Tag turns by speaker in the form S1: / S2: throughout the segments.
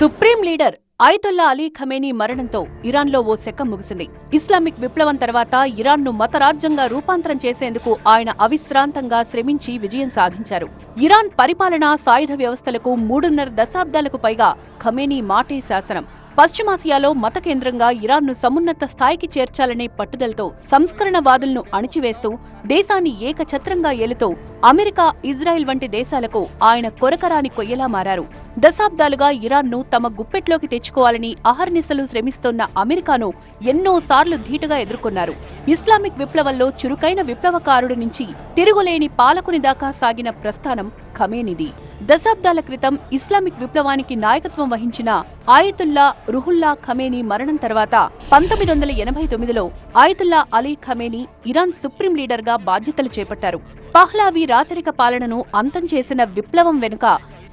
S1: Supreme leader Ayatollah Ali Khamenei మరణంతో ఇరాన్లో ఓ శకం ముగిసింది. ఇస్లామిక్ విప్లవం తర్వాత ఇరాన్ను మతరాజ్యంగా రూపాంతరం చేసేందుకు ఆయన అవిశ్రాంతంగా శ్రమించి విజయం సాధించారు. ఇరాన్ పరిపాలనా సాయుధ వ్యవస్థలకు 3.5 దశాబ్దాలకు పైగా ఖమేనీ మాటే శాసనం. పశ్చిమాసియాలో మత కేంద్రంగా ఇరాన్ను సమున్నత స్థాయికి చేర్చాలనే పట్టుదలతో సంస్కరణవాదులను అణిచివేస్తూ దేశాన్ని ఏకఛత్రంగా ఏలుతూ అమెరికా, ఇజ్రాయెల్ వంటి దేశాలకు ఆయన కొరకరాని కొయ్యలా మారారు. దశాబ్దాలుగా ఇరాన్ను తమ గుప్పెట్లోకి తెచ్చుకోవాలని అహర్నిశలు శ్రమిస్తోన్న అమెరికాను ఎన్నోసార్లు ధీటుగా ఎదుర్కొన్నారు. ఇస్లామిక్ విప్లవంలో చురుకైన విప్లవకారుడి నుంచి తిరుగులేని పాలకుని దాకా సాగిన ప్రస్థానం ఖమేనీది. దశాబ్దాల క్రితం ఇస్లామిక్ విప్లవానికి నాయకత్వం వహించిన ఆయతుల్లా రుహుల్లా ఖమేనీ మరణం తర్వాత 1989లో Ayatollah Ali Khamenei Iran supreme లీడర్గా బాధ్యతలు చేపట్టారు. పహ్లావీ రాచరిక పాలనను అంతం చేసిన విప్లవం వెనుక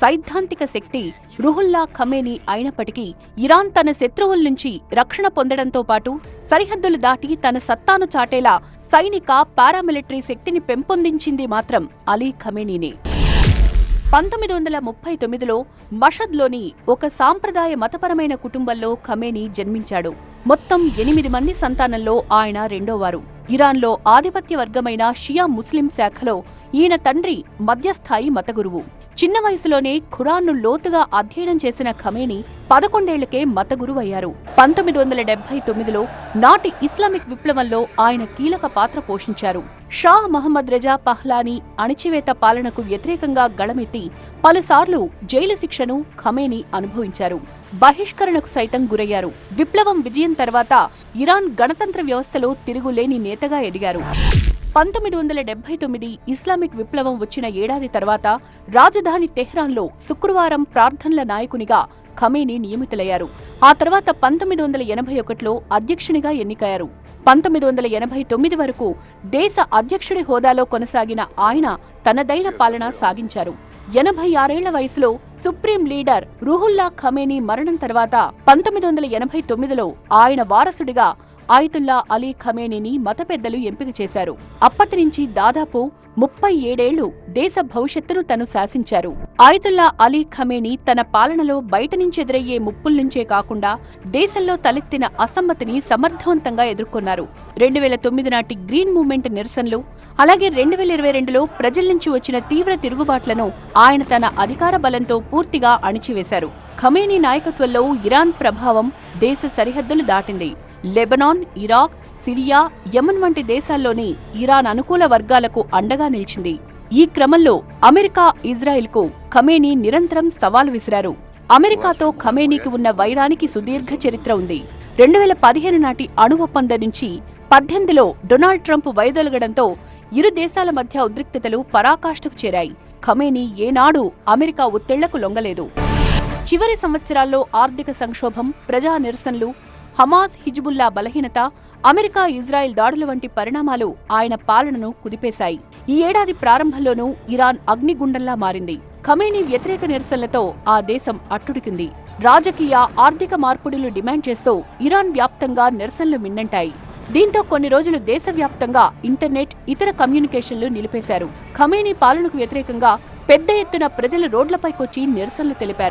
S1: సైద్ధాంతిక శక్తి రుహుల్లా ఖమేనీ అయినప్పటికీ ఇరాన్ తన శత్రువుల నుంచి రక్షణ పొందడంతో పాటు సరిహద్దులు దాటి తన సత్తాను చాటేలా సైనిక, పారామిలిటరీ శక్తిని పెంపొందించింది మాత్రం అలీ ఖమేనీనే. 1939లో మషద్లోని ఒక సాంప్రదాయ మతపరమైన కుటుంబంలో ఖమేనీ జన్మించాడు. మొత్తం 8 మంది సంతానంలో ఆయన రెండోవారు. ఇరాన్లో ఆధిపత్య వర్గమైన షియా ముస్లిం శాఖలో ఈయన తండ్రి మధ్యస్థాయి మతగురువు. చిన్న వయసులోనే ఖురాన్ను లోతుగా అధ్యయనం చేసిన ఖమేనీ 11 ఏళ్లకే మతగురువయ్యారు. 1979లో నాటి ఇస్లామిక్ విప్లవంలో ఆయన కీలక పాత్ర పోషించారు. షా మహమ్మద్ రజా పహ్లానీ అణిచివేత పాలనకు వ్యతిరేకంగా గళమెత్తి పలుసార్లు జైలు శిక్షను ఖమేనీ అనుభవించారు. బహిష్కరణకు సైతం గురయ్యారు. విప్లవం విజయం తర్వాత ఇరాన్ గణతంత్ర వ్యవస్థలో తిరుగులేని నేతగా ఎదిగారు. 1979 ఇస్లామిక్ విప్లవం వచ్చిన ఏడాది తర్వాత రాజధాని తెహ్రాన్లో శుక్రవారం ప్రార్థనల నాయకునిగా ఖమేనీ నియమితులయ్యారు. ఆ తర్వాత 1981లో అధ్యక్షునిగా ఎన్నికయ్యారు. 1989 వరకు దేశ అధ్యక్షుడి హోదాలో కొనసాగిన ఆయన తనదైన పాలన సాగించారు. 86 ఏళ్ల వయసులో సుప్రీం లీడర్ రుహుల్లా ఖమేనీ మరణం తర్వాత 1989లో ఆయన వారసుడిగా ఆయతుల్లా అలీ ఖమేనీని మత పెద్దలు ఎంపిక చేశారు. అప్పటి నుంచి దాదాపు 37 ఏళ్లు దేశ భవిష్యత్తును తను శాసించారు. ఆయతుల్లా అలీ ఖమేనీ తన పాలనలో బయట నుంచి ఎదురయ్యే ముప్పుల్నుంచే కాకుండా దేశంలో తలెత్తిన అసమ్మతిని సమర్థవంతంగా ఎదుర్కొన్నారు. 2009 నాటి గ్రీన్ మూవ్మెంట్ నిరసనలు, అలాగే 2022లో ప్రజల నుంచి వచ్చిన తీవ్ర తిరుగుబాట్లను ఆయన తన అధికార బలంతో పూర్తిగా అణిచివేశారు. ఖమేనీ నాయకత్వంలో ఇరాన్ ప్రభావం దేశ సరిహద్దులు దాటింది. లెబనాన్, ఇరాక్, సిరియా, యెమెన్ వంటి దేశాల్లోని ఇరాన్ అనుకూల వర్గాలకు అండగా నిలిచింది. ఈ క్రమంలో అమెరికా, ఇజ్రాయెల్కు ఖమేనీ నిరంతరం సవాలు విసిరారు. అమెరికాతో ఖమేనీకి ఉన్న వైరానికి సుదీర్ఘ చరిత్ర ఉంది. 2015 నాటి అణు ఒప్పందం నుంచి 18లో డొనాల్డ్ ట్రంప్ వైదొలగడంతో ఇరు దేశాల మధ్య ఉద్రిక్తతలు పరాకాష్ఠకు చేరాయి. ఖమేనీ ఏనాడు అమెరికా ఒత్తిళ్లకు లొంగలేదు. చివరి సంవత్సరాల్లో ఆర్థిక సంక్షోభం, ప్రజా నిరసనలు, హమాస్, హిజ్బుల్లా బలహీనత, అమెరికా, ఇజ్రాయెల్ దాడుల వంటి పరిణామాలు ఆయన పాలనను కుదిపేశాయి. ఈ ఏడాది ప్రారంభంలోనూ ఇరాన్ అగ్నిగుండంలా మారింది. ఖమేనీ వ్యతిరేక నిరసనలతో ఆ దేశం అట్టుడికింది. రాజకీయ, ఆర్థిక మార్పుడులు డిమాండ్ చేస్తూ ఇరాన్ వ్యాప్తంగా నిరసనలు మిన్నంటాయి. దీంతో కొన్ని రోజులు దేశవ్యాప్తంగా ఇంటర్నెట్, ఇతర కమ్యూనికేషన్లు నిలిపేశారు. ఖమేనీ పాలనకు వ్యతిరేకంగా పెద్ద ఎత్తున ప్రజలు రోడ్లపైకొచ్చి నిరసనలు తెలిపారు.